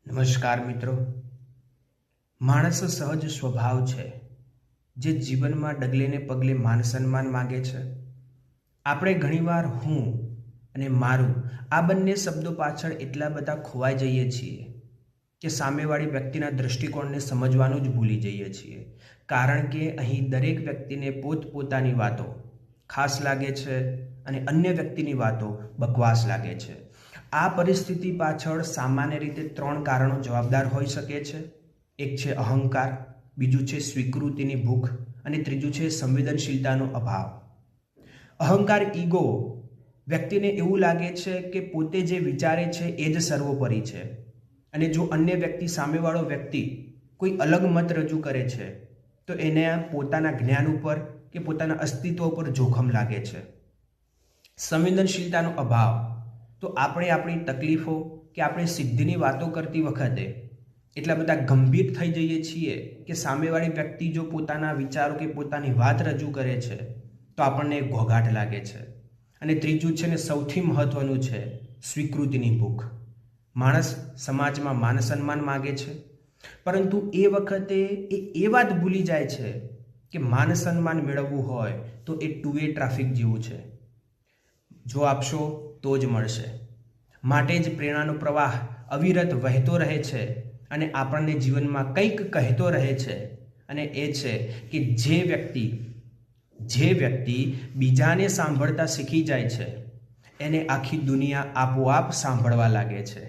નમસ્કાર મિત્રો। માણસ સહજ સ્વભાવ છે જે જીવનમાં ડગલે ને પગલે માન સન્માન માગે છે। આપણે ઘણીવાર હું અને મારું આ બંને શબ્દો પાછળ એટલા બધા ખોવાઈ જઈએ છીએ કે સામેવાળી વ્યક્તિના દૃષ્ટિકોણને સમજવાનું જ ભૂલી જઈએ છીએ, કારણ કે અહીં દરેક વ્યક્તિને પોતપોતાની વાતો ખાસ લાગે છે અને અન્ય વ્યક્તિની વાતો બકવાસ લાગે છે। આ પરિસ્થિતિ પાછળ સામાન્ય રીતે 3 કારણો જવાબદાર હોઈ શકે છે। એક છે અહંકાર, બીજું છે સ્વીકૃતિની ભૂખ અને ત્રીજું છે સંવેદનશીલતાનો અભાવ। અહંકાર ઈગો વ્યક્તિને એવું લાગે છે કે પોતે જે વિચારે છે એ જ સર્વોપરી છે અને જો અન્ય વ્યક્તિ સામેવાળો વ્યક્તિ કોઈ અલગ મત રજૂ કરે છે તો એને પોતાના જ્ઞાન ઉપર કે પોતાના અસ્તિત્વ ઉપર જોખમ લાગે છે। સંવેદનશીલતાનો અભાવ તો આપણે આપણી તકલીફો કે આપણે સિદ્ધિની વાતો કરતી વખતે એટલા બધા ગંભીર થઈ જઈએ છીએ કે સામેવાળી વ્યક્તિ જો પોતાના વિચારો કે પોતાની વાત રજૂ કરે છે તો આપણને ઘોઘાટ લાગે છે। અને ત્રીજું છે ને સૌથી મહત્વનું છે સ્વીકૃતિની ભૂખ। માણસ સમાજમાં માન સન્માન માગે છે, પરંતુ એ વખતે એ વાત ભૂલી જાય છે કે માન સન્માન મેળવવું હોય તો એ 2 વે ટ્રાફિક જેવું છે, જો આપશો તો જ મળશે। માટે જ પ્રેરણાનો પ્રવાહ અવિરત વહેતો રહે છે અને આપણને જીવનમાં કંઈક કહેતો રહે છે, અને એ છે કે જે વ્યક્તિ બીજાને સાંભળતા શીખી જાય છે એને આખી દુનિયા આપોઆપ સાંભળવા લાગે છે।